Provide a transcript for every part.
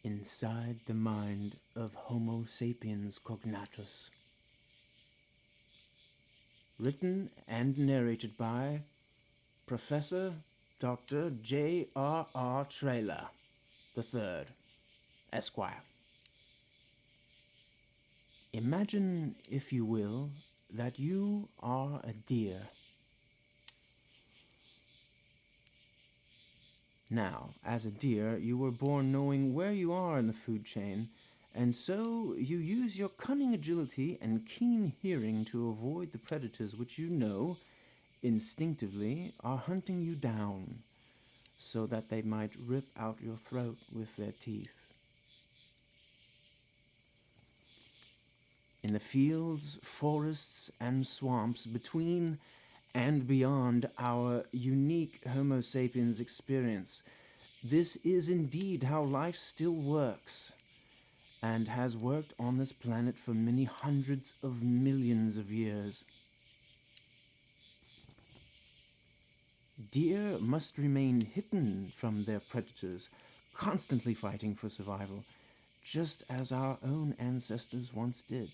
inside the mind of Homo sapiens Cognatus. Written and narrated by Professor Dr. J.R.R. Trailer III, Esquire. Imagine, if you will, that you are a deer. Now, as a deer, you were born knowing where you are in the food chain, and so you use your cunning agility and keen hearing to avoid the predators which you know, instinctively, are hunting you down, so that they might rip out your throat with their teeth. In the fields, forests, and swamps between and beyond our unique Homo sapiens experience, this is indeed how life still works, and has worked on this planet for many hundreds of millions of years. Deer must remain hidden from their predators, constantly fighting for survival, just as our own ancestors once did.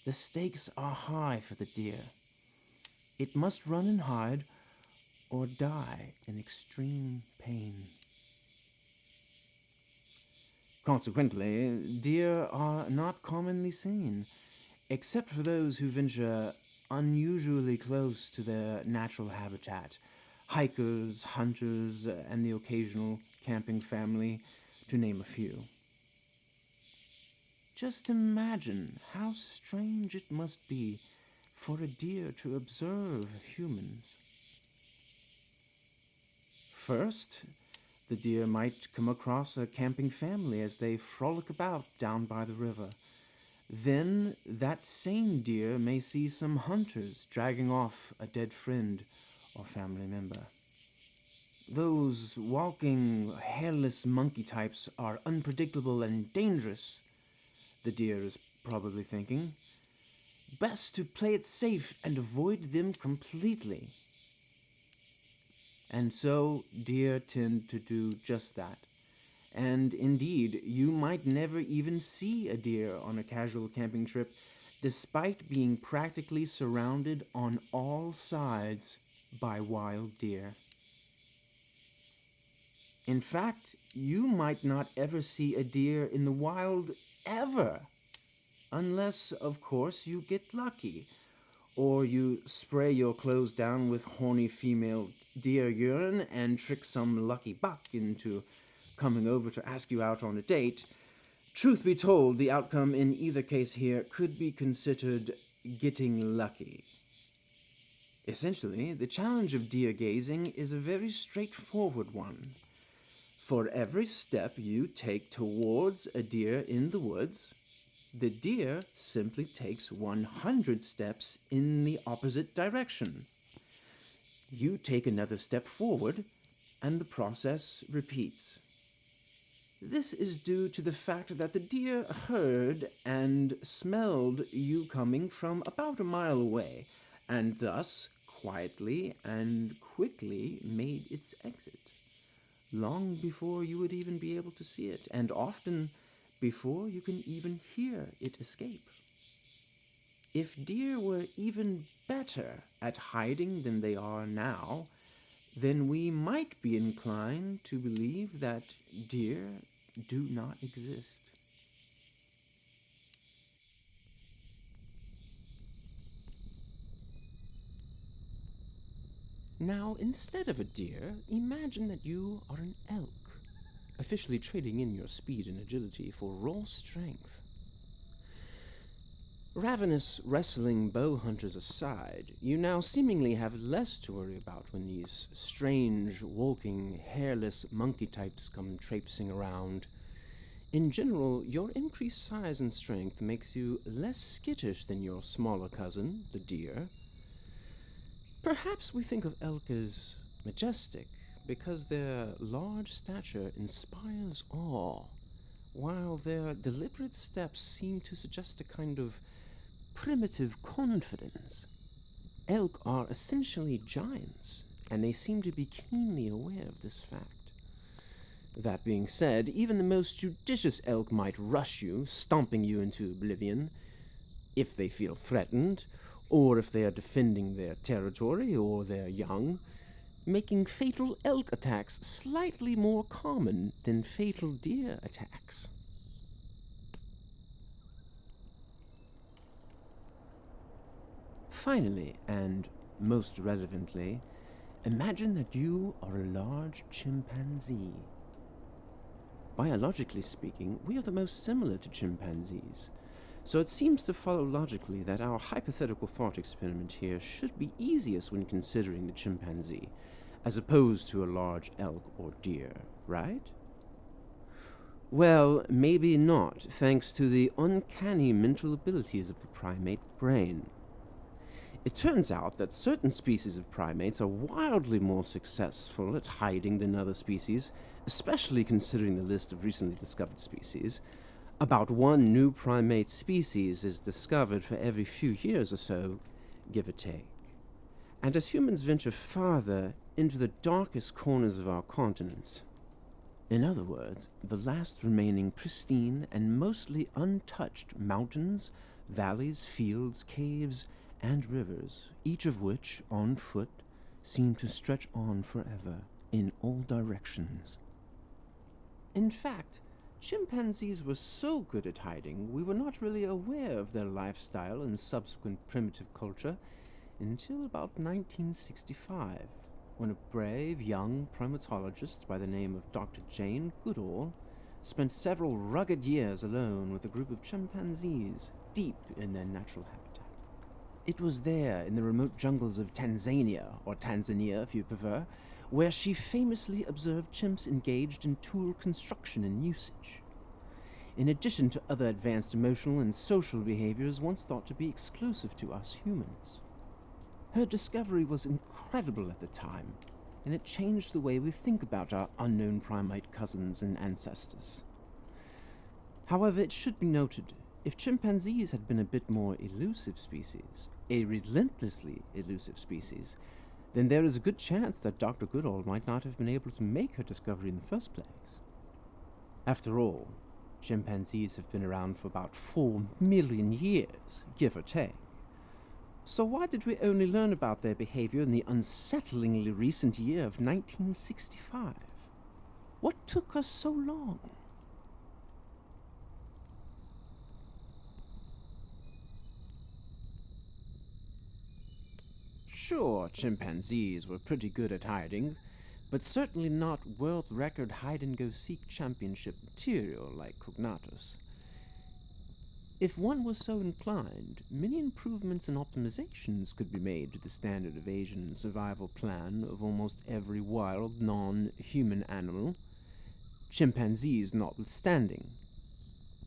The stakes are high for the deer. It must run and hide, or die in extreme pain. Consequently, deer are not commonly seen, except for those who venture unusually close to their natural habitat, hikers, hunters, and the occasional camping family, to name a few. Just imagine how strange it must be for a deer to observe humans. First, the deer might come across a camping family as they frolic about down by the river. Then that same deer may see some hunters dragging off a dead friend or family member. Those walking, hairless monkey types are unpredictable and dangerous, the deer is probably thinking. Best to play it safe and avoid them completely. And so deer tend to do just that. And indeed, you might never even see a deer on a casual camping trip, despite being practically surrounded on all sides by wild deer. In fact, you might not ever see a deer in the wild ever, unless, of course, you get lucky, or you spray your clothes down with horny female deer urine and trick some lucky buck into coming over to ask you out on a date. Truth be told, the outcome in either case here could be considered getting lucky. Essentially, the challenge of deer gazing is a very straightforward one. For every step you take towards a deer in the woods, the deer simply takes 100 steps in the opposite direction. You take another step forward, and the process repeats. This is due to the fact that the deer heard and smelled you coming from about a mile away, and thus quietly and quickly made its exit, long before you would even be able to see it, and often before you can even hear it escape. If deer were even better at hiding than they are now, then we might be inclined to believe that deer do not exist. Now, instead of a deer, imagine that you are an elk, officially trading in your speed and agility for raw strength. Ravenous wrestling bow hunters aside, you now seemingly have less to worry about when these strange, walking, hairless monkey types come traipsing around. In general, your increased size and strength makes you less skittish than your smaller cousin, the deer. Perhaps we think of elk as majestic because their large stature inspires awe, while their deliberate steps seem to suggest a kind of primitive confidence. Elk are essentially giants, and they seem to be keenly aware of this fact. That being said, even the most judicious elk might rush you, stomping you into oblivion, if they feel threatened, or if they are defending their territory or their young, making fatal elk attacks slightly more common than fatal deer attacks. Finally, and most relevantly, imagine that you are a large chimpanzee. Biologically speaking, we are the most similar to chimpanzees, so it seems to follow logically that our hypothetical thought experiment here should be easiest when considering the chimpanzee, as opposed to a large elk or deer, right? Well, maybe not, thanks to the uncanny mental abilities of the primate brain. It turns out that certain species of primates are wildly more successful at hiding than other species, especially considering the list of recently discovered species. About one new primate species is discovered for every few years or so, give or take. And as humans venture farther into the darkest corners of our continents, in other words, the last remaining pristine and mostly untouched mountains, valleys, fields, caves, and rivers, each of which, on foot, seem to stretch on forever in all directions. In fact, chimpanzees were so good at hiding, we were not really aware of their lifestyle and subsequent primitive culture until about 1965, when a brave young primatologist by the name of Dr. Jane Goodall spent several rugged years alone with a group of chimpanzees deep in their natural habitat. It was there, in the remote jungles of Tanzania, or Tanzania if you prefer, where she famously observed chimps engaged in tool construction and usage, in addition to other advanced emotional and social behaviors once thought to be exclusive to us humans. Her discovery was incredible at the time, and it changed the way we think about our unknown primate cousins and ancestors. However, it should be noted, if chimpanzees had been a bit more elusive species, a relentlessly elusive species, then there is a good chance that Dr. Goodall might not have been able to make her discovery in the first place. After all, chimpanzees have been around for about 4 million years, give or take. So why did we only learn about their behavior in the unsettlingly recent year of 1965? What took us so long? Sure, chimpanzees were pretty good at hiding, but certainly not world record hide-and-go-seek championship material like Cognatus. If one was so inclined, many improvements and optimizations could be made to the standard evasion and survival plan of almost every wild, non-human animal, chimpanzees notwithstanding.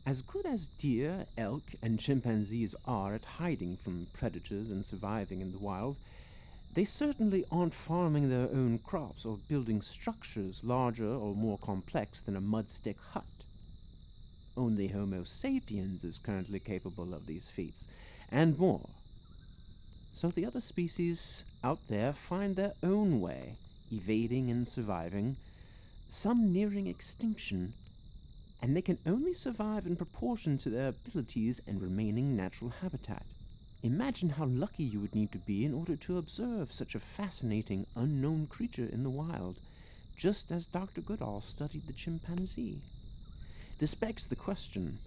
As good as deer, elk, and chimpanzees are at hiding from predators and surviving in the wild, they certainly aren't farming their own crops or building structures larger or more complex than a mud-stick hut. Only Homo sapiens is currently capable of these feats, and more. So the other species out there find their own way, evading and surviving, some nearing extinction, and they can only survive in proportion to their abilities and remaining natural habitat. Imagine how lucky you would need to be in order to observe such a fascinating, unknown creature in the wild, just as Dr. Goodall studied the chimpanzee. This begs the question,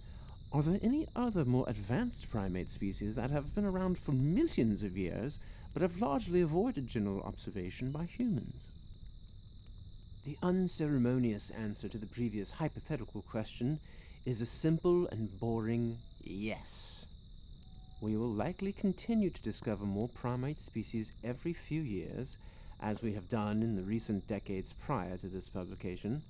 are there any other more advanced primate species that have been around for millions of years, but have largely avoided general observation by humans? The unceremonious answer to the previous hypothetical question is a simple and boring yes. We will likely continue to discover more primate species every few years, as we have done in the recent decades prior to this publication,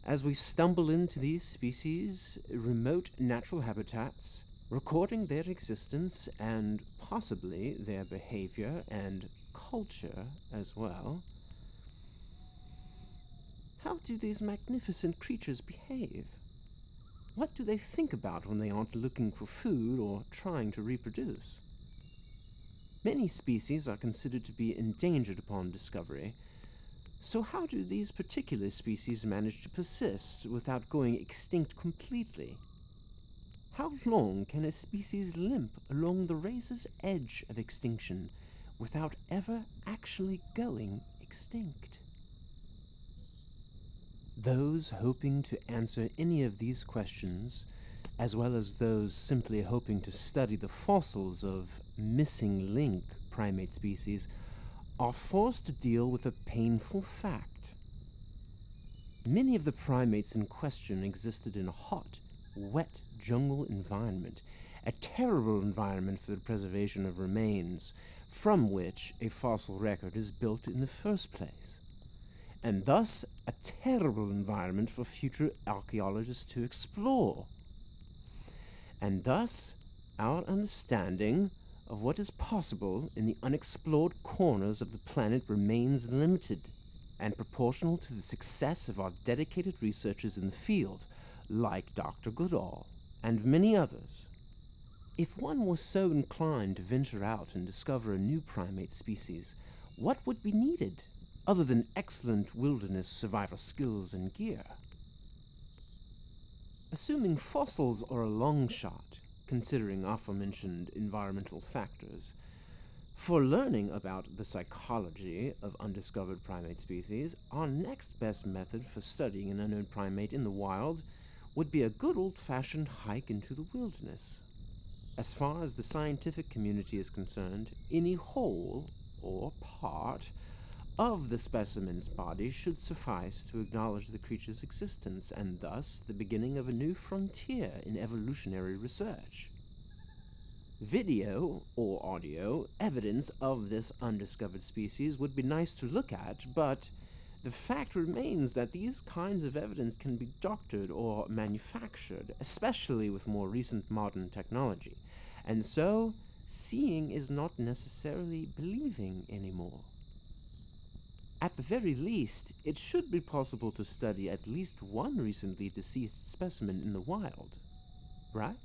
as we stumble into these species' remote natural habitats, recording their existence and possibly their behavior and culture as well. How do these magnificent creatures behave? What do they think about when they aren't looking for food or trying to reproduce? Many species are considered to be endangered upon discovery, So how do these particular species manage to persist without going extinct completely? How long can a species limp along the razor's edge of extinction without ever actually going extinct? Those hoping to answer any of these questions, as well as those simply hoping to study the fossils of missing link primate species, are forced to deal with a painful fact. Many of the primates in question existed in a hot, wet jungle environment, a terrible environment for the preservation of remains, from which a fossil record is built in the first place, and thus a terrible environment for future archaeologists to explore. And thus, our understanding of what is possible in the unexplored corners of the planet remains limited and proportional to the success of our dedicated researchers in the field, like Dr. Goodall and many others. If one was so inclined to venture out and discover a new primate species, what would be needed, other than excellent wilderness survival skills and gear? Assuming fossils are a long shot, considering aforementioned environmental factors, for learning about the psychology of undiscovered primate species, our next best method for studying an unknown primate in the wild would be a good old-fashioned hike into the wilderness. As far as the scientific community is concerned, any whole or part of the specimen's body should suffice to acknowledge the creature's existence, and thus the beginning of a new frontier in evolutionary research. Video or audio evidence of this undiscovered species would be nice to look at, but the fact remains that these kinds of evidence can be doctored or manufactured, especially with more recent modern technology, and so seeing is not necessarily believing anymore. At the very least, it should be possible to study at least one recently deceased specimen in the wild, right?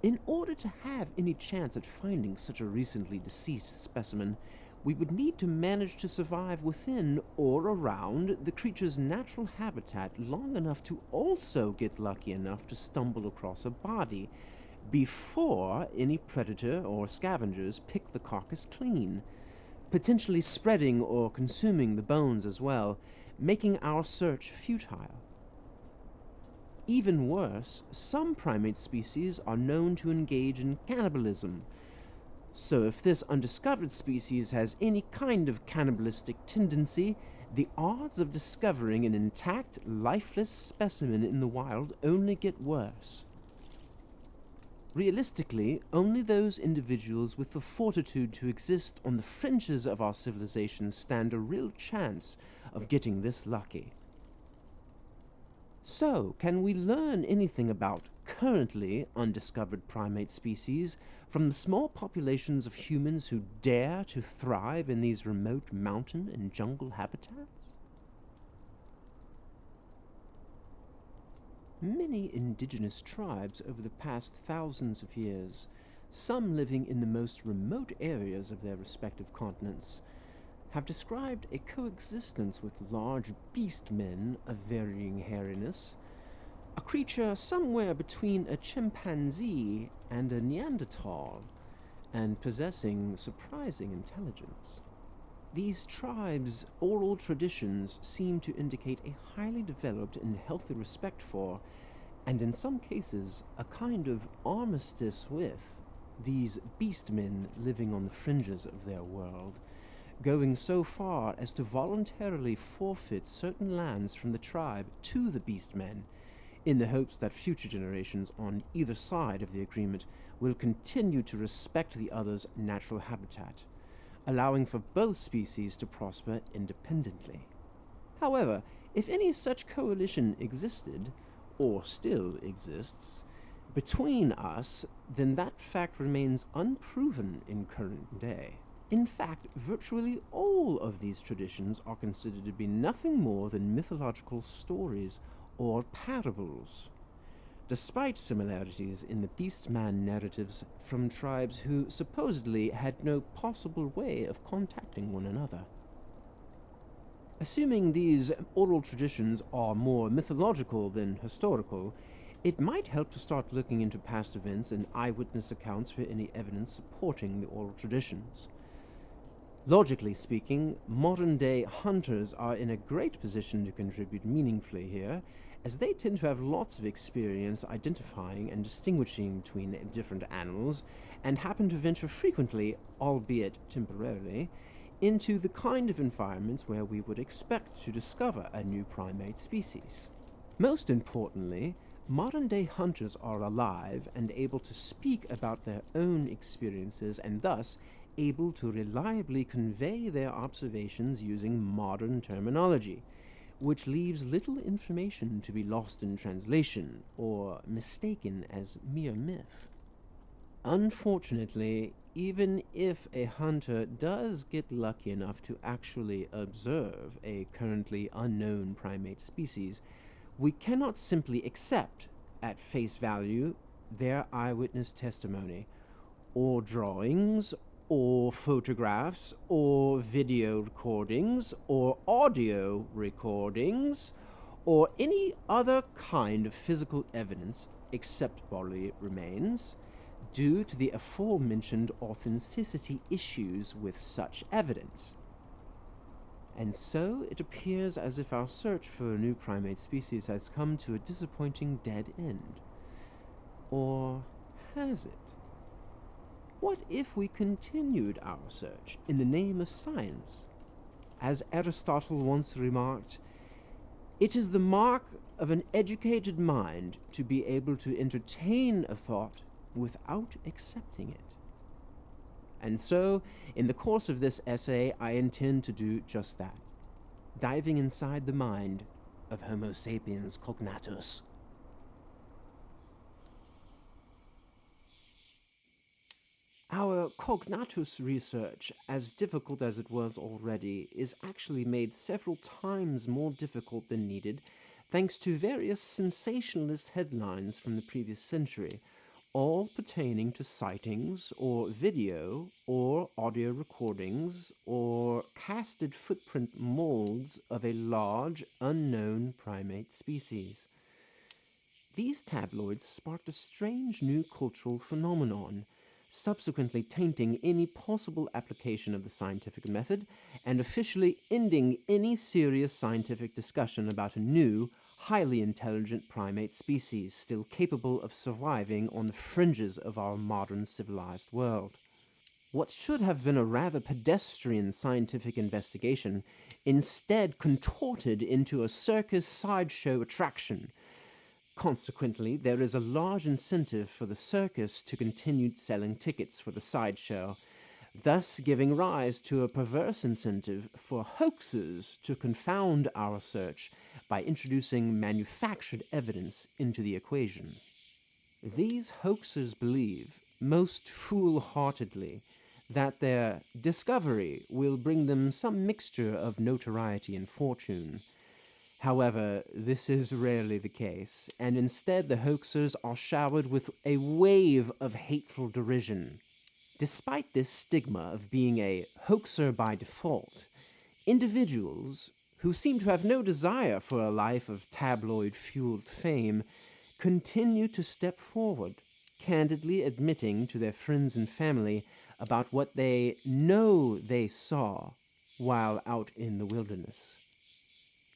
In order to have any chance at finding such a recently deceased specimen, we would need to manage to survive within or around the creature's natural habitat long enough to also get lucky enough to stumble across a body before any predator or scavengers pick the carcass clean, potentially spreading or consuming the bones as well, making our search futile. Even worse, some primate species are known to engage in cannibalism. So if this undiscovered species has any kind of cannibalistic tendency, the odds of discovering an intact, lifeless specimen in the wild only get worse. Realistically, only those individuals with the fortitude to exist on the fringes of our civilization stand a real chance of getting this lucky. So, can we learn anything about currently undiscovered primate species from the small populations of humans who dare to thrive in these remote mountain and jungle habitats? Many indigenous tribes over the past thousands of years, some living in the most remote areas of their respective continents, have described a coexistence with large beast men of varying hairiness, a creature somewhere between a chimpanzee and a Neanderthal, and possessing surprising intelligence. These tribes' oral traditions seem to indicate a highly developed and healthy respect for, and in some cases, a kind of armistice with, these beastmen living on the fringes of their world, going so far as to voluntarily forfeit certain lands from the tribe to the beastmen, in the hopes that future generations on either side of the agreement will continue to respect the other's natural habitat, allowing for both species to prosper independently. However, if any such coalition existed, or still exists, between us, then that fact remains unproven in current day. In fact, virtually all of these traditions are considered to be nothing more than mythological stories or parables. despite similarities in the beast-man narratives from tribes who supposedly had no possible way of contacting one another. Assuming these oral traditions are more mythological than historical, it might help to start looking into past events and eyewitness accounts for any evidence supporting the oral traditions. Logically speaking, modern-day hunters are in a great position to contribute meaningfully here, as they tend to have lots of experience identifying and distinguishing between different animals, and happen to venture frequently, albeit temporarily, into the kind of environments where we would expect to discover a new primate species. Most importantly, modern-day hunters are alive and able to speak about their own experiences and thus able to reliably convey their observations using modern terminology, which leaves little information to be lost in translation or mistaken as mere myth. Unfortunately, even if a hunter does get lucky enough to actually observe a currently unknown primate species, we cannot simply accept, at face value, their eyewitness testimony, or drawings, or photographs, or video recordings, or audio recordings, or any other kind of physical evidence except bodily remains, due to the aforementioned authenticity issues with such evidence. And so it appears as if our search for a new primate species has come to a disappointing dead end. Or has it? What if we continued our search in the name of science? As Aristotle once remarked, it is the mark of an educated mind to be able to entertain a thought without accepting it. And so, in the course of this essay, I intend to do just that, diving inside the mind of Homo sapiens Cognatus. Our Cognatus research, as difficult as it was already, is actually made several times more difficult than needed, thanks to various sensationalist headlines from the previous century, all pertaining to sightings, or video, or audio recordings, or casted footprint molds of a large, unknown primate species. These tabloids sparked a strange new cultural phenomenon, subsequently tainting any possible application of the scientific method, and officially ending any serious scientific discussion about a new, highly intelligent primate species still capable of surviving on the fringes of our modern civilized world. What should have been a rather pedestrian scientific investigation instead contorted into a circus sideshow attraction. Consequently, there is a large incentive for the circus to continue selling tickets for the sideshow, thus giving rise to a perverse incentive for hoaxers to confound our search by introducing manufactured evidence into the equation. These hoaxers believe, most foolhardily, that their discovery will bring them some mixture of notoriety and fortune. However, this is rarely the case, and instead the hoaxers are showered with a wave of hateful derision. Despite this stigma of being a hoaxer by default, individuals who seem to have no desire for a life of tabloid-fueled fame continue to step forward, candidly admitting to their friends and family about what they know they saw while out in the wilderness.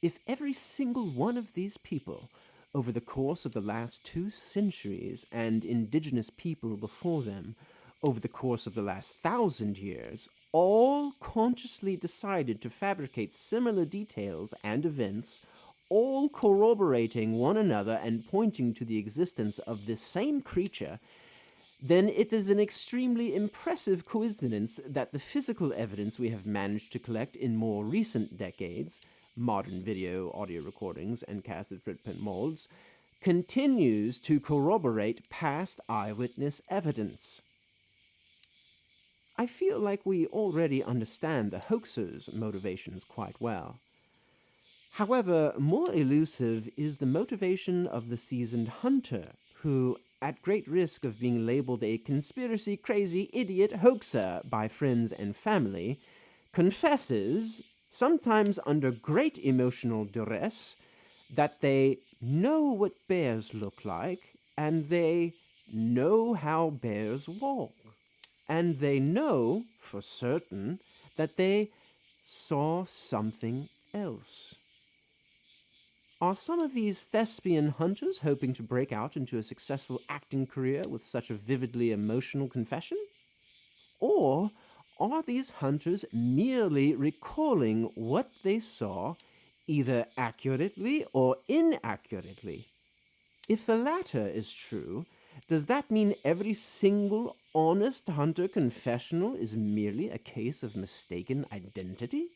If every single one of these people, over the course of the last 2 centuries, and indigenous people before them, over the course of the last 1,000 years, all consciously decided to fabricate similar details and events, all corroborating one another and pointing to the existence of this same creature, then it is an extremely impressive coincidence that the physical evidence we have managed to collect in more recent decades, modern video, audio recordings, and casted footprint molds, continues to corroborate past eyewitness evidence. I feel like we already understand the hoaxer's motivations quite well. However, more elusive is the motivation of the seasoned hunter who, at great risk of being labeled a conspiracy crazy idiot hoaxer by friends and family, confesses, sometimes under great emotional duress, that they know what bears look like, and they know how bears walk, and they know for certain that they saw something else. Are some of these thespian hunters hoping to break out into a successful acting career with such a vividly emotional confession? Or are these hunters merely recalling what they saw, either accurately or inaccurately? If the latter is true, does that mean every single honest hunter confessional is merely a case of mistaken identity?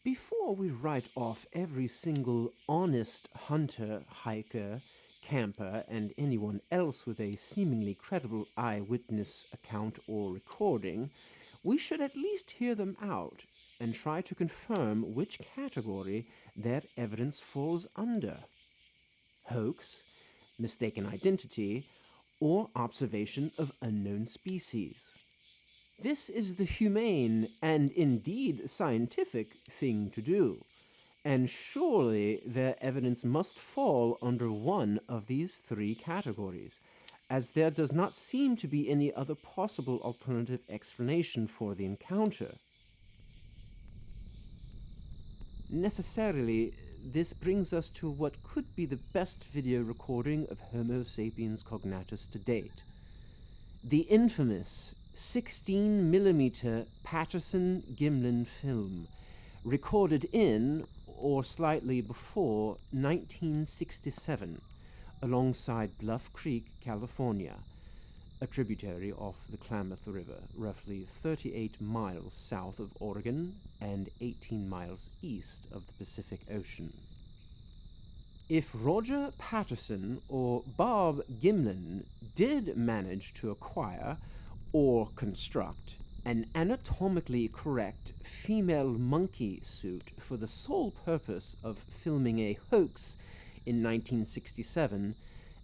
Before we write off every single honest hunter, hiker, camper, and anyone else with a seemingly credible eyewitness account or recording, we should at least hear them out and try to confirm which category their evidence falls under: hoax, mistaken identity, or observation of unknown species. This is the humane and indeed scientific thing to do, and surely their evidence must fall under one of these three categories, as there does not seem to be any other possible alternative explanation for the encounter. Necessarily, this brings us to what could be the best video recording of Homo sapiens cognatus to date: the infamous 16mm Patterson-Gimlin film, recorded in, or slightly before, 1967, alongside Bluff Creek, California, a tributary of the Klamath River, roughly 38 miles south of Oregon and 18 miles east of the Pacific Ocean. If Roger Patterson or Bob Gimlin did manage to acquire or construct an anatomically correct female monkey suit for the sole purpose of filming a hoax in 1967,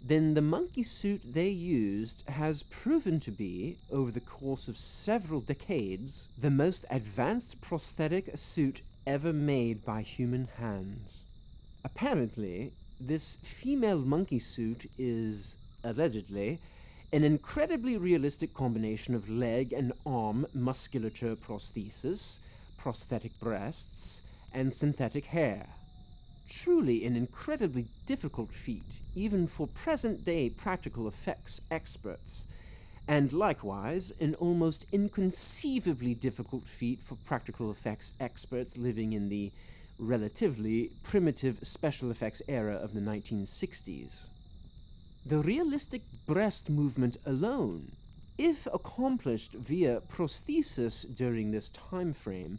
then the monkey suit they used has proven to be, over the course of several decades, the most advanced prosthetic suit ever made by human hands. Apparently, this female monkey suit is, allegedly, an incredibly realistic combination of leg and arm musculature prosthesis, prosthetic breasts, and synthetic hair. Truly an incredibly difficult feat, even for present-day practical effects experts, and likewise an almost inconceivably difficult feat for practical effects experts living in the relatively primitive special effects era of the 1960s. The realistic breast movement alone, if accomplished via prosthesis during this time frame,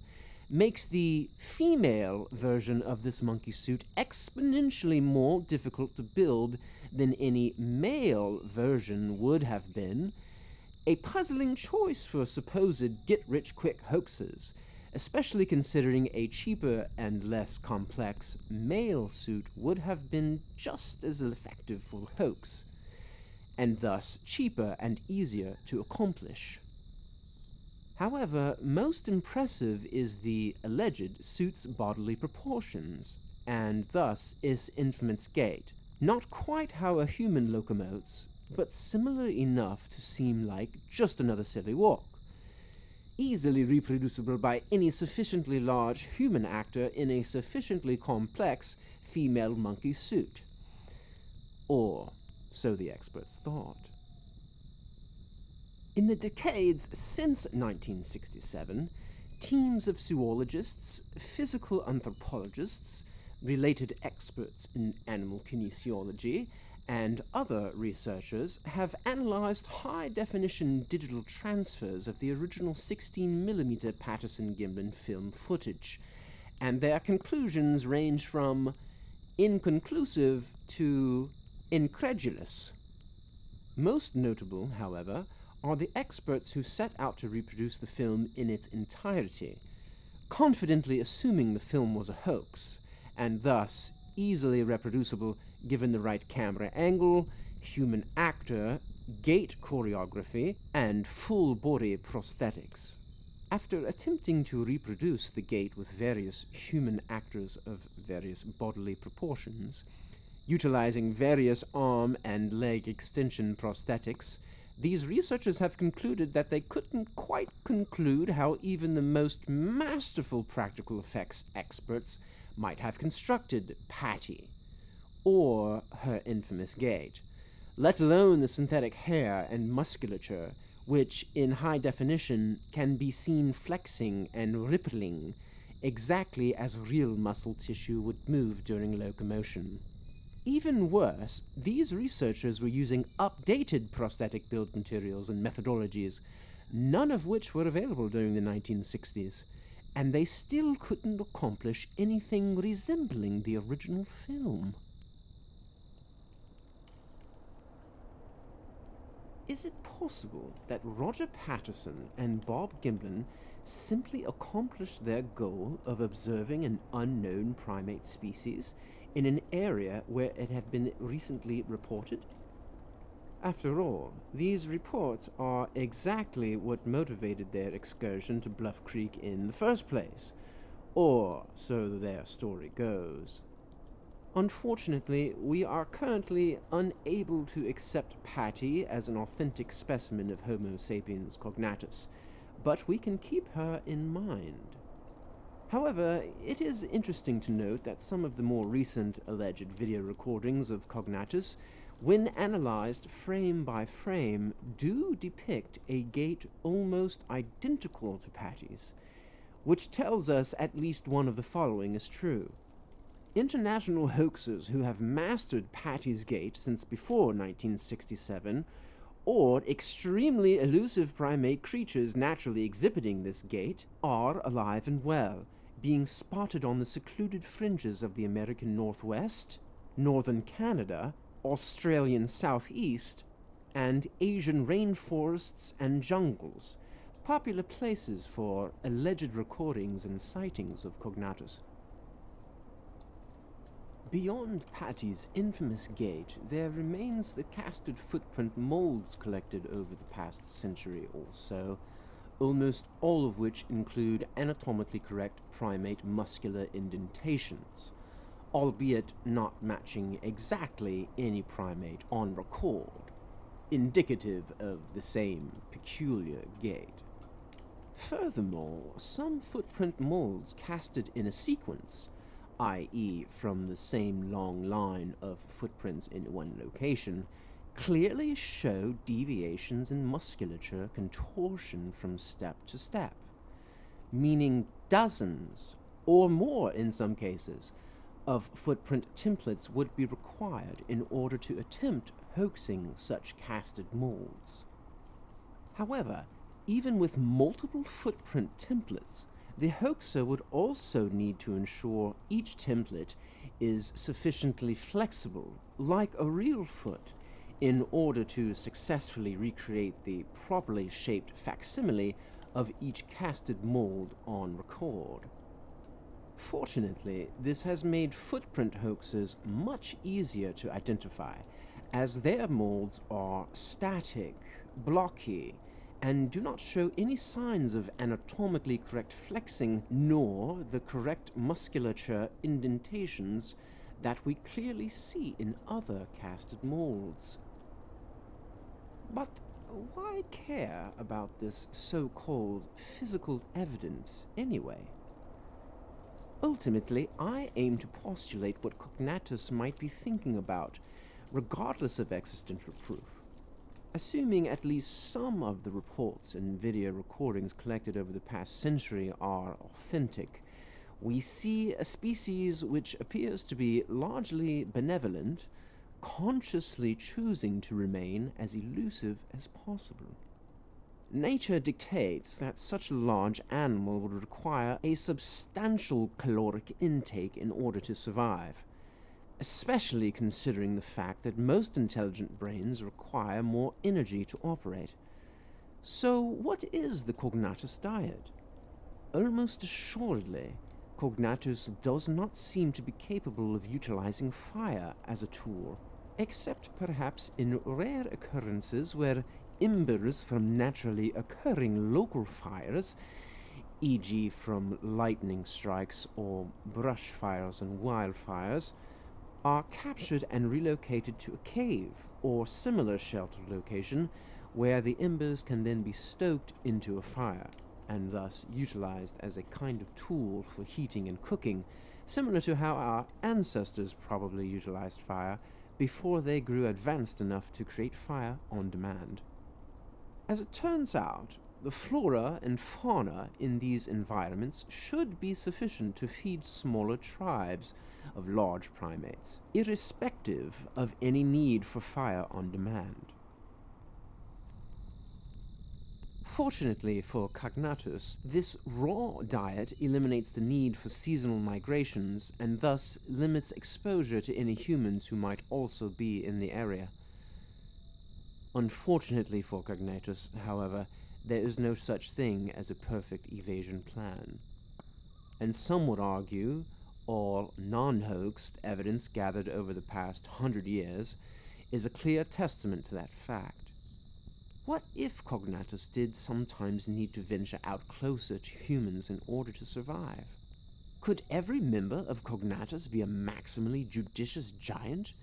makes the female version of this monkey suit exponentially more difficult to build than any male version would have been, a puzzling choice for supposed get-rich-quick hoaxes, especially considering a cheaper and less complex male suit would have been just as effective for the hoax, and thus cheaper and easier to accomplish. However, most impressive is the alleged suit's bodily proportions, and thus its infamous gait. Not quite how a human locomotes, but similar enough to seem like just another silly walk, easily reproducible by any sufficiently large human actor in a sufficiently complex female monkey suit. Or so the experts thought. In the decades since 1967, teams of zoologists, physical anthropologists, related experts in animal kinesiology, and other researchers have analyzed high-definition digital transfers of the original 16mm Patterson-Gimlin film footage, and their conclusions range from inconclusive to incredulous. Most notable, however, are the experts who set out to reproduce the film in its entirety, confidently assuming the film was a hoax, and thus easily reproducible given the right camera angle, human actor, gait choreography, and full-body prosthetics. After attempting to reproduce the gait with various human actors of various bodily proportions, utilizing various arm and leg extension prosthetics, these researchers have concluded that they couldn't quite conclude how even the most masterful practical effects experts might have constructed Patty, or her infamous gait, let alone the synthetic hair and musculature, which, in high definition, can be seen flexing and rippling exactly as real muscle tissue would move during locomotion. Even worse, these researchers were using updated prosthetic build materials and methodologies, none of which were available during the 1960s, and they still couldn't accomplish anything resembling the original film. Is it possible that Roger Patterson and Bob Gimlin simply accomplished their goal of observing an unknown primate species in an area where it had been recently reported? After all, these reports are exactly what motivated their excursion to Bluff Creek in the first place, or so their story goes. Unfortunately, we are currently unable to accept Patty as an authentic specimen of Homo sapiens cognatus, but we can keep her in mind. However, it is interesting to note that some of the more recent alleged video recordings of Cognatus, when analyzed frame by frame, do depict a gait almost identical to Patty's, which tells us at least one of the following is true. International hoaxers who have mastered Patty's gait since before 1967, or extremely elusive primate creatures naturally exhibiting this gait, are alive and well, being spotted on the secluded fringes of the American Northwest, northern Canada, Australian Southeast, and Asian rainforests and jungles, popular places for alleged recordings and sightings of Cognatus. Beyond Patty's infamous gait, there remains the casted footprint molds collected over the past century or so, almost all of which include anatomically correct primate muscular indentations, albeit not matching exactly any primate on record, indicative of the same peculiar gait. Furthermore, some footprint molds casted in a sequence, i.e. from the same long line of footprints in one location, clearly show deviations in musculature contortion from step to step, meaning dozens, or more in some cases, of footprint templates would be required in order to attempt hoaxing such casted molds. However, even with multiple footprint templates, the hoaxer would also need to ensure each template is sufficiently flexible, like a real foot, in order to successfully recreate the properly shaped facsimile of each casted mold on record. Fortunately, this has made footprint hoaxers much easier to identify, as their molds are static, blocky, and do not show any signs of anatomically correct flexing nor the correct musculature indentations that we clearly see in other casted molds. But why care about this so-called physical evidence anyway? Ultimately, I aim to postulate what Cognatus might be thinking about, regardless of existential proof. Assuming at least some of the reports and video recordings collected over the past century are authentic, we see a species which appears to be largely benevolent, consciously choosing to remain as elusive as possible. Nature dictates that such a large animal would require a substantial caloric intake in order to survive, especially considering the fact that most intelligent brains require more energy to operate. So what is the Cognatus diet? Almost assuredly, Cognatus does not seem to be capable of utilizing fire as a tool, except perhaps in rare occurrences where embers from naturally occurring local fires, e.g. from lightning strikes or brush fires and wildfires, are captured and relocated to a cave or similar sheltered location where the embers can then be stoked into a fire and thus utilized as a kind of tool for heating and cooking, similar to how our ancestors probably utilized fire before they grew advanced enough to create fire on demand. As it turns out, the flora and fauna in these environments should be sufficient to feed smaller tribes of large primates, irrespective of any need for fire on demand. Fortunately for Cognatus, this raw diet eliminates the need for seasonal migrations and thus limits exposure to any humans who might also be in the area. Unfortunately for Cognatus, however, there is no such thing as a perfect evasion plan. And some would argue all non-hoaxed evidence gathered over the past 100 years is a clear testament to that fact. What if Cognatus did sometimes need to venture out closer to humans in order to survive? Could every member of Cognatus be a maximally judicious giant,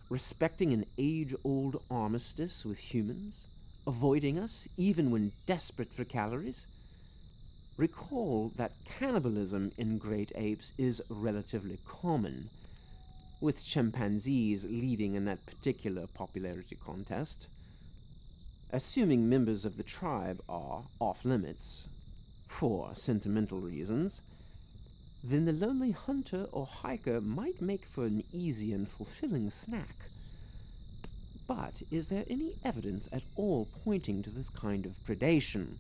respecting an age-old armistice with humans, avoiding us even when desperate for calories? Recall that cannibalism in great apes is relatively common, with chimpanzees leading in that particular popularity contest. Assuming members of the tribe are off-limits, for sentimental reasons, then the lonely hunter or hiker might make for an easy and fulfilling snack. But is there any evidence at all pointing to this kind of predation?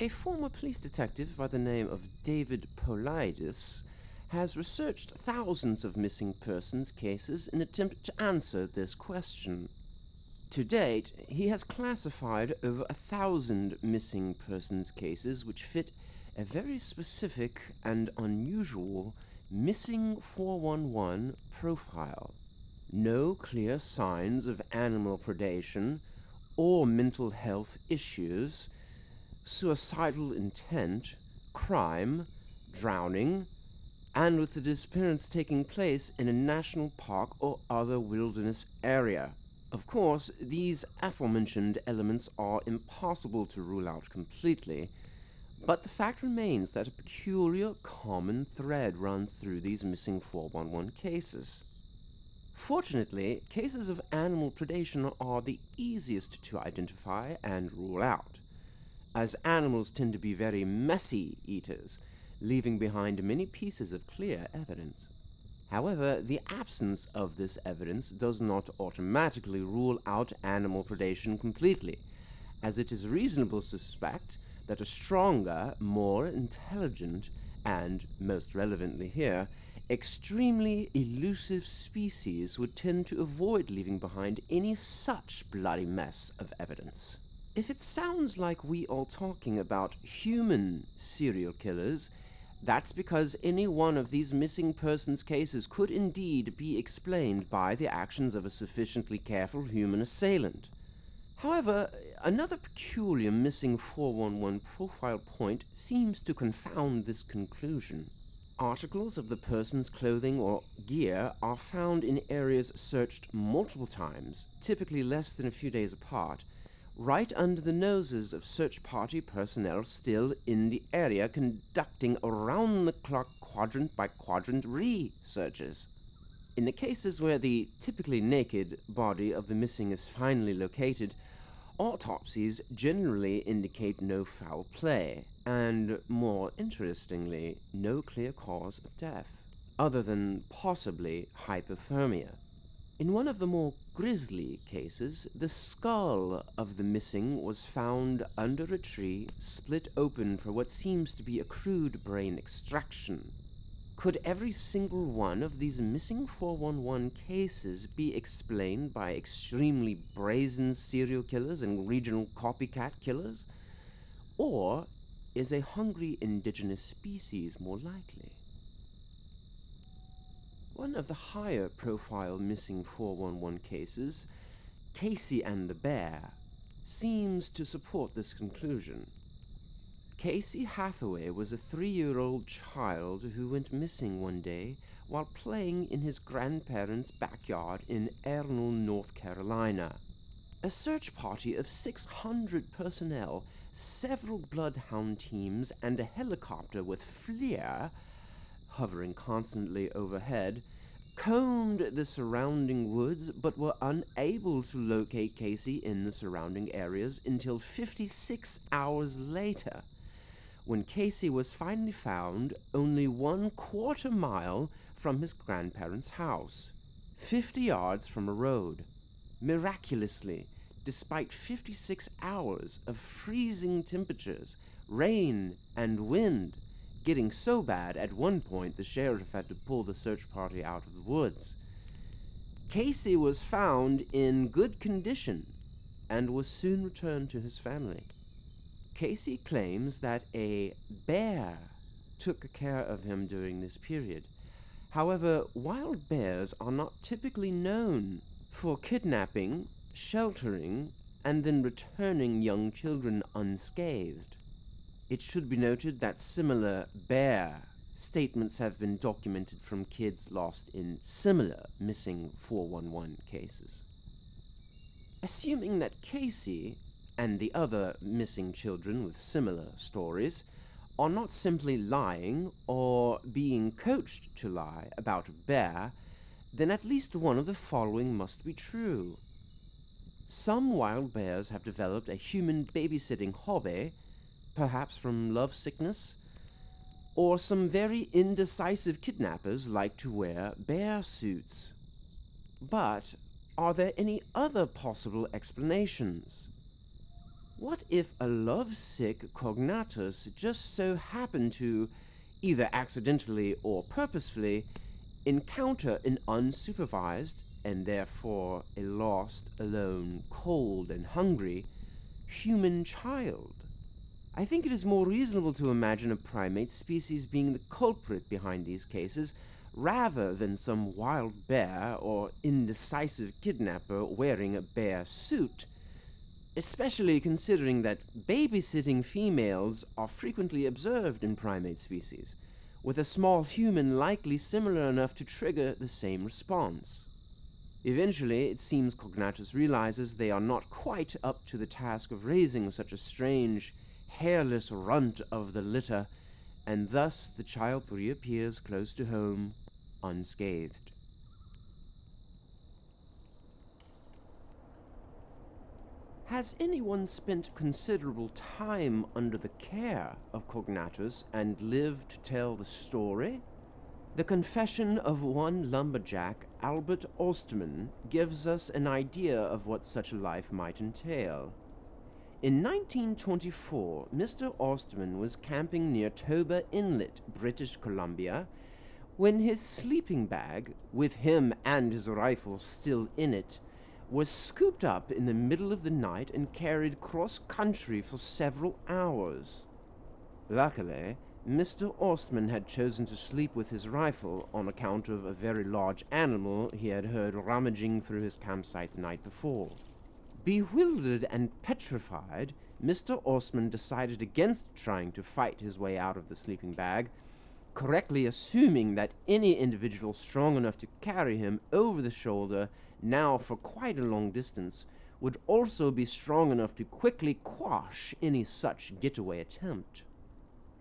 A former police detective by the name of David Polides has researched thousands of missing persons cases in an attempt to answer this question. To date, he has classified over 1,000 missing persons cases which fit a very specific and unusual missing 411 profile. No clear signs of animal predation or mental health issues, suicidal intent, crime, drowning, and with the disappearance taking place in a national park or other wilderness area. Of course, these aforementioned elements are impossible to rule out completely, but the fact remains that a peculiar common thread runs through these missing 411 cases. Fortunately, cases of animal predation are the easiest to identify and rule out, as animals tend to be very messy eaters, leaving behind many pieces of clear evidence. However, the absence of this evidence does not automatically rule out animal predation completely, as it is reasonable to suspect that a stronger, more intelligent, and, most relevantly here, extremely elusive species would tend to avoid leaving behind any such bloody mess of evidence. If it sounds like we are talking about human serial killers, that's because any one of these missing persons cases could indeed be explained by the actions of a sufficiently careful human assailant. However, another peculiar missing 411 profile point seems to confound this conclusion. Articles of the person's clothing or gear are found in areas searched multiple times, typically less than a few days apart, right under the noses of search party personnel still in the area conducting around-the-clock quadrant-by-quadrant researches. In the cases where the typically naked body of the missing is finally located, autopsies generally indicate no foul play, and, more interestingly, no clear cause of death, other than possibly hypothermia. In one of the more grisly cases, the skull of the missing was found under a tree, split open for what seems to be a crude brain extraction. Could every single one of these missing 411 cases be explained by extremely brazen serial killers and regional copycat killers? Or is a hungry indigenous species more likely? One of the higher-profile missing 411 cases, Casey and the Bear, seems to support this conclusion. Casey Hathaway was a 3-year-old child who went missing one day while playing in his grandparents' backyard in Ernle, North Carolina. A search party of 600 personnel, several bloodhound teams, and a helicopter with FLIR, hovering constantly overhead, combed the surrounding woods but were unable to locate Casey in the surrounding areas until 56 hours later, when Casey was finally found only 1/4 mile from his grandparents' house, 50 yards from a road. Miraculously, despite 56 hours of freezing temperatures, rain, and wind, getting so bad at one point the sheriff had to pull the search party out of the woods, Casey was found in good condition and was soon returned to his family. Casey claims that a bear took care of him during this period. However, wild bears are not typically known for kidnapping, sheltering, and then returning young children unscathed. It should be noted that similar bear statements have been documented from kids lost in similar missing 411 cases. Assuming that Casey and the other missing children with similar stories are not simply lying or being coached to lie about a bear, then at least one of the following must be true. Some wild bears have developed a human babysitting hobby, perhaps from lovesickness, or some very indecisive kidnappers like to wear bear suits. But are there any other possible explanations? What if a lovesick Cognatus just so happened to, either accidentally or purposefully, encounter an unsupervised, and therefore a lost, alone, cold, and hungry, human child? I think it is more reasonable to imagine a primate species being the culprit behind these cases, rather than some wild bear or indecisive kidnapper wearing a bear suit, especially considering that babysitting females are frequently observed in primate species, with a small human likely similar enough to trigger the same response. Eventually, it seems Cognatus realizes they are not quite up to the task of raising such a strange, hairless runt of the litter, and thus the child reappears close to home, unscathed. Has anyone spent considerable time under the care of Cognatus and lived to tell the story? The confession of one lumberjack, Albert Osterman, gives us an idea of what such a life might entail. In 1924, Mr. Osterman was camping near Toba Inlet, British Columbia, when his sleeping bag, with him and his rifle still in it, was scooped up in the middle of the night and carried cross-country for several hours. Luckily, Mr. Osterman had chosen to sleep with his rifle on account of a very large animal he had heard rummaging through his campsite the night before. Bewildered and petrified, Mr. Osterman decided against trying to fight his way out of the sleeping bag, correctly assuming that any individual strong enough to carry him over the shoulder, now for quite a long distance, would also be strong enough to quickly quash any such getaway attempt.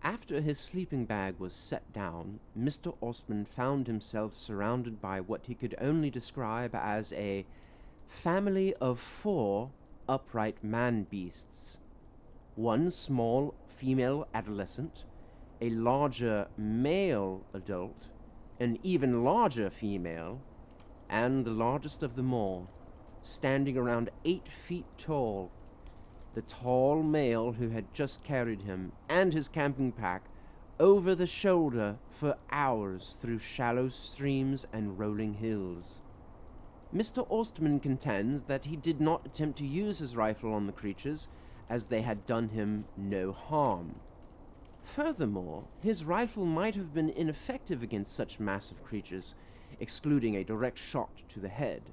After his sleeping bag was set down, Mr. Osterman found himself surrounded by what he could only describe as a family of 4 upright man-beasts. One small female adolescent, a larger male adult, an even larger female, and the largest of them all, standing around 8 feet tall, the tall male who had just carried him and his camping pack over the shoulder for hours through shallow streams and rolling hills. Mr. Osterman contends that he did not attempt to use his rifle on the creatures, as they had done him no harm. Furthermore, his rifle might have been ineffective against such massive creatures, excluding a direct shot to the head.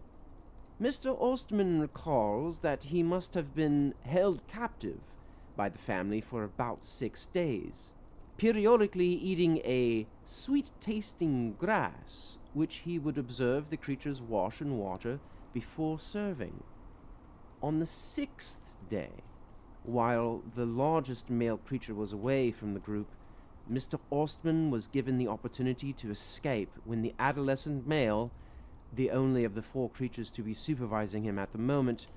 Mr. Ostman recalls that he must have been held captive by the family for about 6 days, periodically eating a sweet-tasting grass, which he would observe the creatures wash in water before serving. On the 6th day, while the largest male creature was away from the group, Mr. Ostman was given the opportunity to escape when the adolescent male, the only of the 4 creatures to be supervising him at the moment,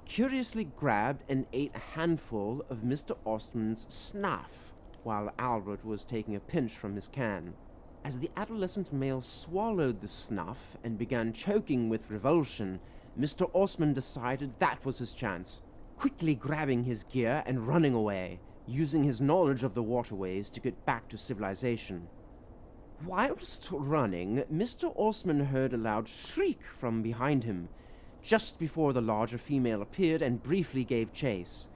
curiously grabbed and ate a handful of Mr. Ostman's snuff while Albert was taking a pinch from his can. As the adolescent male swallowed the snuff and began choking with revulsion, Mr. Ostman decided that was his chance, quickly grabbing his gear and running away, using his knowledge of the waterways to get back to civilization. Whilst running, Mr. Ostman heard a loud shriek from behind him, just before the larger female appeared and briefly gave chase,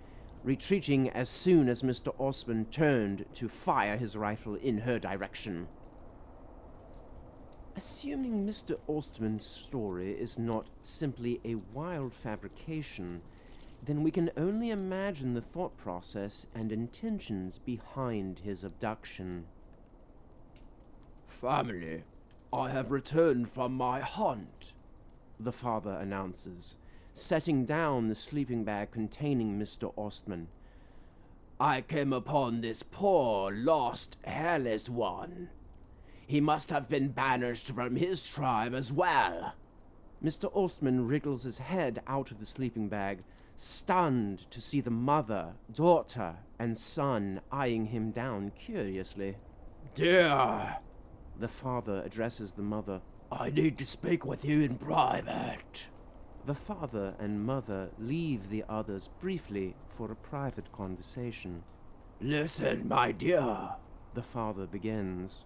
retreating as soon as Mr. Ostman turned to fire his rifle in her direction. Assuming Mr. Ostman's story is not simply a wild fabrication, then we can only imagine the thought process and intentions behind his abduction. "Family, I have returned from my hunt," the father announces, setting down the sleeping bag containing Mr. Ostman. "I came upon this poor, lost, hairless one. He must have been banished from his tribe as well." Mr. Ostman wriggles his head out of the sleeping bag, stunned to see the mother, daughter, and son eyeing him down curiously. "Dear," the father addresses the mother, "I need to speak with you in private." The father and mother leave the others briefly for a private conversation. "Listen, my dear," the father begins.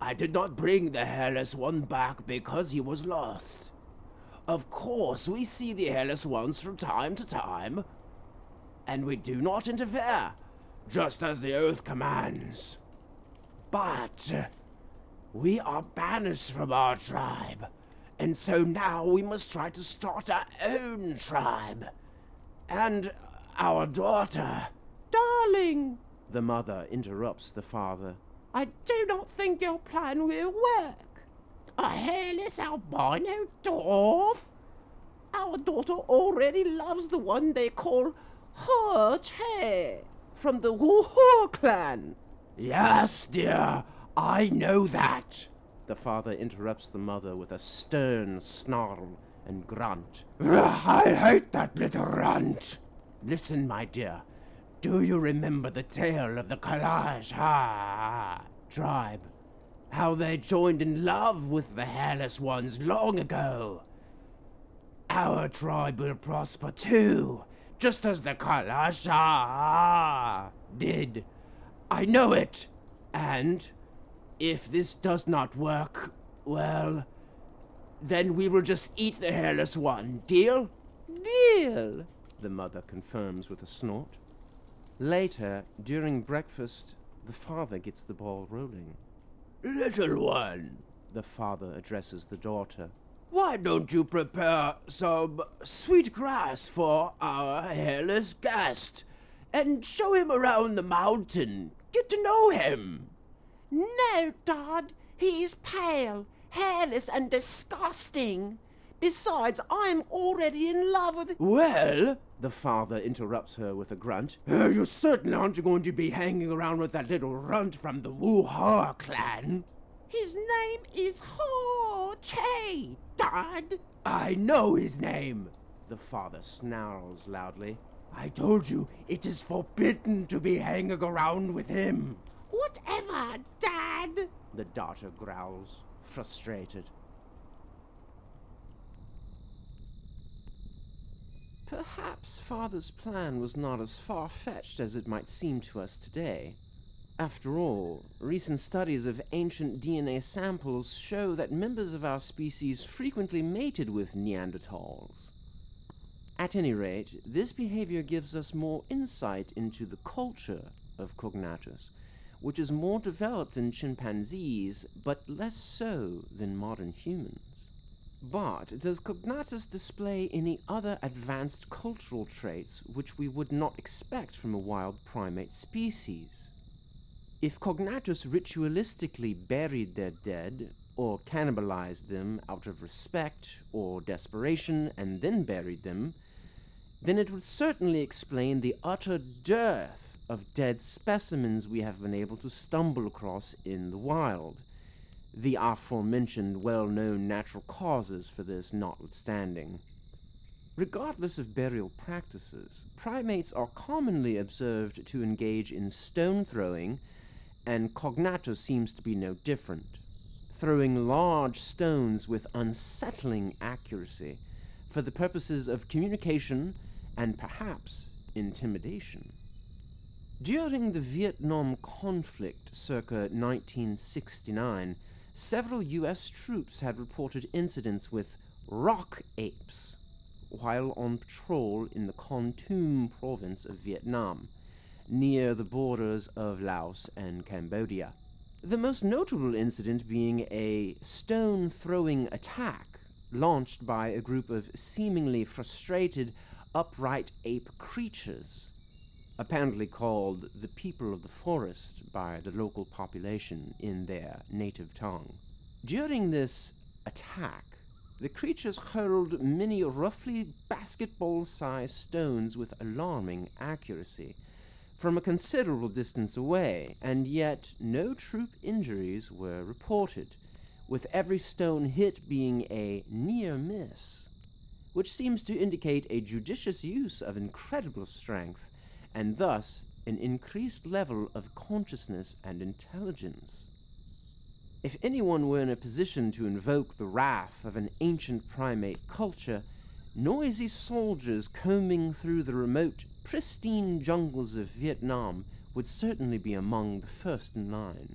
"I did not bring the hairless one back because he was lost. Of course, we see the hairless ones from time to time, and we do not interfere, just as the oath commands. But we are banished from our tribe, and so now we must try to start our own tribe. And our daughter—" "Darling," the mother interrupts the father, "I do not think your plan will work. A hairless albino dwarf? Our daughter already loves the one they call Ho-Che from the Wu-Ho clan." "Yes, dear, I know that," the father interrupts the mother with a stern snarl and grunt. "I hate that little runt." "Listen, my dear, do you remember the tale of the Kalash tribe? How they joined in love with the hairless ones long ago? Our tribe will prosper too, just as the Kalash did. I know it. And if this does not work, well, then we will just eat the hairless one. Deal?" "Deal," the mother confirms with a snort. Later, during breakfast, the father gets the ball rolling. "Little one," the father addresses the daughter, "why don't you prepare some sweet grass for our hairless guest and show him around the mountain? Get to know him." "No, Dad. He is pale, hairless, and disgusting. Besides, I am already in love with—" "Well," the father interrupts her with a grunt, "you certainly aren't going to be hanging around with that little runt from the Wu-Ho clan." "His name is Ho-Che, Dad." "I know his name," the father snarls loudly. "I told you it is forbidden to be hanging around with him." "Whatever, Dad," the daughter growls, frustrated. Perhaps father's plan was not as far-fetched as it might seem to us today. After all, recent studies of ancient DNA samples show that members of our species frequently mated with Neanderthals. At any rate, this behavior gives us more insight into the culture of Cognatus, which is more developed than chimpanzees, but less so than modern humans. But does Cognatus display any other advanced cultural traits which we would not expect from a wild primate species? If Cognatus ritualistically buried their dead, or cannibalized them out of respect or desperation and then buried them, then it would certainly explain the utter dearth of dead specimens we have been able to stumble across in the wild, the aforementioned well-known natural causes for this notwithstanding. Regardless of burial practices, primates are commonly observed to engage in stone throwing, and Cognatus seems to be no different, throwing large stones with unsettling accuracy for the purposes of communication and perhaps intimidation. During the Vietnam conflict circa 1969, several U.S. troops had reported incidents with rock apes while on patrol in the Kon Tum province of Vietnam, near the borders of Laos and Cambodia. The most notable incident being a stone-throwing attack launched by a group of seemingly frustrated upright ape creatures, apparently called the people of the forest by the local population in their native tongue. During this attack, the creatures hurled many roughly basketball-sized stones with alarming accuracy from a considerable distance away, and yet no troop injuries were reported, with every stone hit being a near miss, which seems to indicate a judicious use of incredible strength, and thus an increased level of consciousness and intelligence. If anyone were in a position to invoke the wrath of an ancient primate culture, noisy soldiers combing through the remote, pristine jungles of Vietnam would certainly be among the first in line.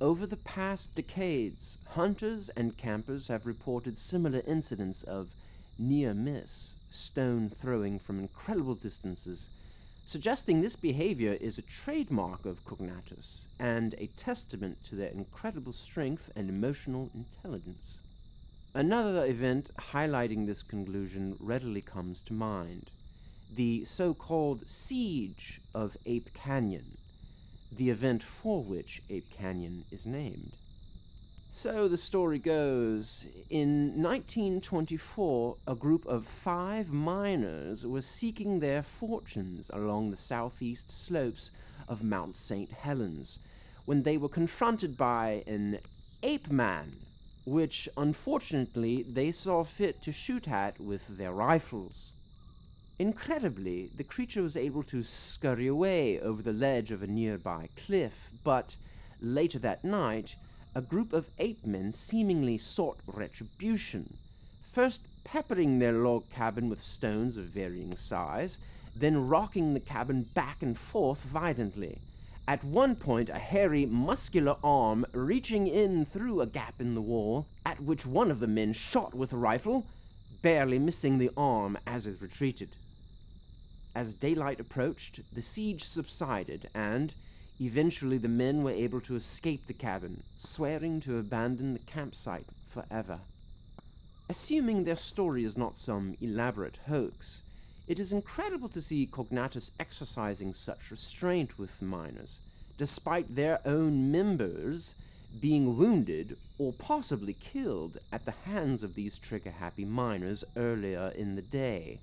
Over the past decades, hunters and campers have reported similar incidents of near-miss stone throwing from incredible distances, suggesting this behavior is a trademark of Cognatus and a testament to their incredible strength and emotional intelligence. Another event highlighting this conclusion readily comes to mind: the so-called Siege of Ape Canyon, the event for which Ape Canyon is named. So the story goes, in 1924, a group of 5 miners was seeking their fortunes along the southeast slopes of Mount St. Helens when they were confronted by an ape man, which unfortunately they saw fit to shoot at with their rifles. Incredibly, the creature was able to scurry away over the ledge of a nearby cliff, but later that night, a group of ape men seemingly sought retribution, first peppering their log cabin with stones of varying size, then rocking the cabin back and forth violently. At one point, a hairy, muscular arm reaching in through a gap in the wall, at which one of the men shot with a rifle, barely missing the arm as it retreated. As daylight approached, the siege subsided, and eventually the men were able to escape the cabin, swearing to abandon the campsite forever. Assuming their story is not some elaborate hoax, it is incredible to see Cognatus exercising such restraint with the miners, despite their own members being wounded or possibly killed at the hands of these trigger-happy miners earlier in the day.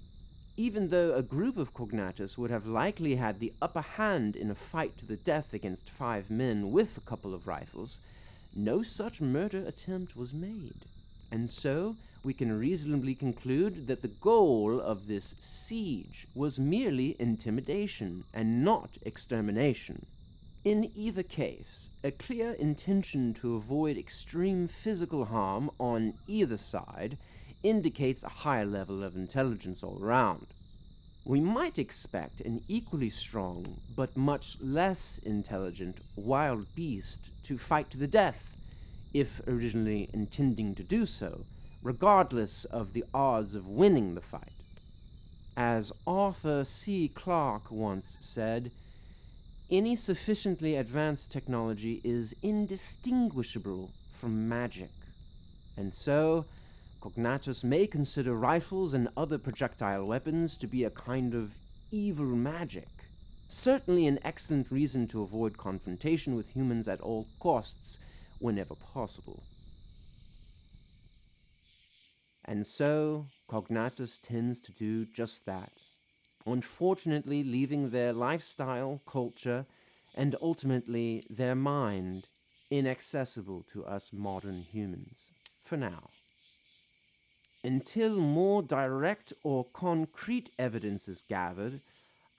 Even though a group of Cognatus would have likely had the upper hand in a fight to the death against 5 men with a couple of rifles, no such murder attempt was made. And so, we can reasonably conclude that the goal of this siege was merely intimidation and not extermination. In either case, a clear intention to avoid extreme physical harm on either side indicates a higher level of intelligence all around. We might expect an equally strong, but much less intelligent, wild beast to fight to the death, if originally intending to do so, regardless of the odds of winning the fight. As Arthur C. Clarke once said, any sufficiently advanced technology is indistinguishable from magic. And so, Cognatus may consider rifles and other projectile weapons to be a kind of evil magic. Certainly an excellent reason to avoid confrontation with humans at all costs, whenever possible. And so, Cognatus tends to do just that, unfortunately leaving their lifestyle, culture, and ultimately their mind inaccessible to us modern humans, for now. Until more direct or concrete evidence is gathered,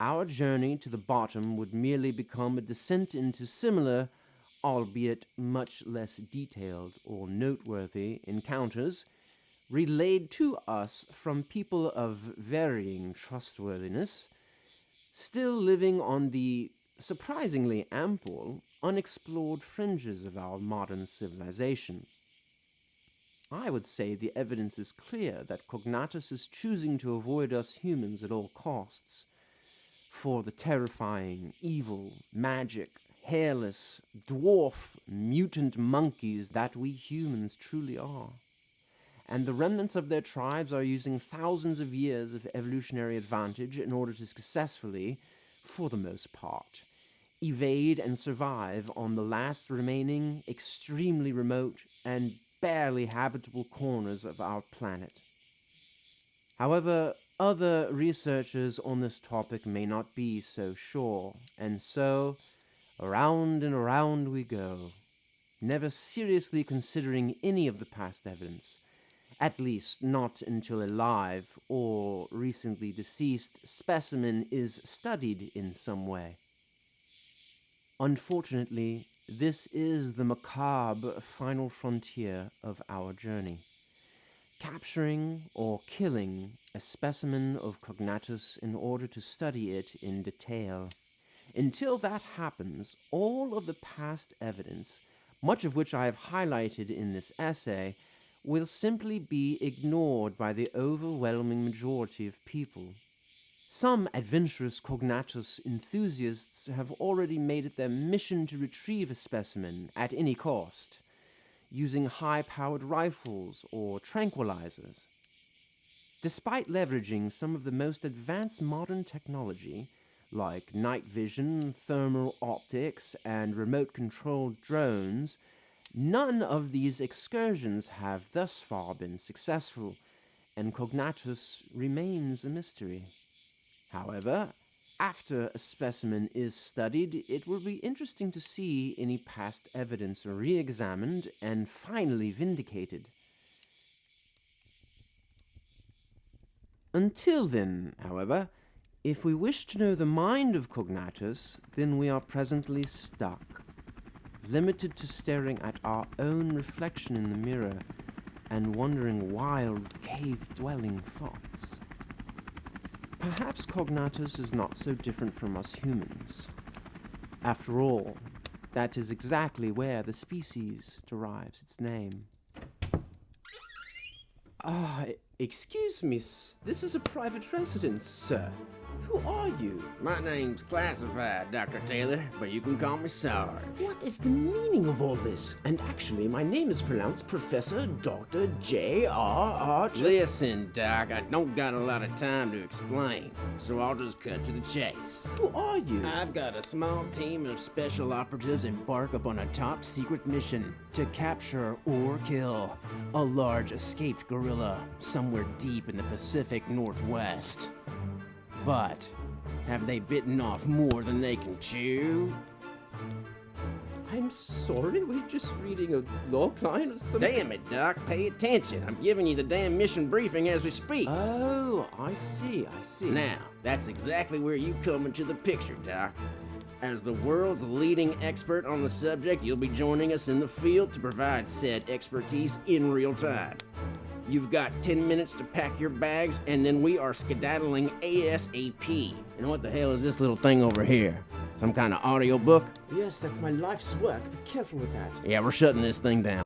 our journey to the bottom would merely become a descent into similar, albeit much less detailed or noteworthy, encounters relayed to us from people of varying trustworthiness, still living on the surprisingly ample, unexplored fringes of our modern civilization. I would say the evidence is clear that Cognatus is choosing to avoid us humans at all costs, for the terrifying, evil, magic, hairless, dwarf, mutant monkeys that we humans truly are. And the remnants of their tribes are using thousands of years of evolutionary advantage in order to successfully, for the most part, evade and survive on the last remaining, extremely remote, and barely habitable corners of our planet. However, other researchers on this topic may not be so sure, and so, around and around we go, never seriously considering any of the past evidence, at least not until a live or recently deceased specimen is studied in some way. Unfortunately, this is the macabre final frontier of our journey. Capturing or killing a specimen of Cognatus in order to study it in detail. Until that happens, all of the past evidence, much of which I have highlighted in this essay, will simply be ignored by the overwhelming majority of people. Some adventurous Cognatus enthusiasts have already made it their mission to retrieve a specimen at any cost, using high-powered rifles or tranquilizers. Despite leveraging some of the most advanced modern technology, like night vision, thermal optics, and remote-controlled drones, none of these excursions have thus far been successful, and Cognatus remains a mystery. However, after a specimen is studied, it will be interesting to see any past evidence re-examined and finally vindicated. Until then, however, if we wish to know the mind of Cognatus, then we are presently stuck, limited to staring at our own reflection in the mirror and wondering wild, cave-dwelling thoughts. Perhaps Cognatus is not so different from us humans. After all, that is exactly where the species derives its name. Excuse me, this is a private residence, sir. Who are you? My name's classified, Dr. Taylor, but you can call me Sarge. What is the meaning of all this? And actually, my name is pronounced Professor Dr. J.R.R. Listen, Doc, I don't got a lot of time to explain, so I'll just cut to the chase. Who are you? I've got a small team of special operatives embark upon a top-secret mission to capture or kill a large escaped gorilla somewhere deep in the Pacific Northwest. But have they bitten off more than they can chew? I'm sorry, we're just reading a log line or something. Damn it, Doc, pay attention. I'm giving you the damn mission briefing as we speak. Oh, I see. Now, that's exactly where you come into the picture, Doc. As the world's leading expert on the subject, you'll be joining us in the field to provide said expertise in real time. You've got 10 minutes to pack your bags, and then we are skedaddling ASAP. And what the hell is this little thing over here? Some kind of audiobook? Yes, that's my life's work. Be careful with that. Yeah, we're shutting this thing down.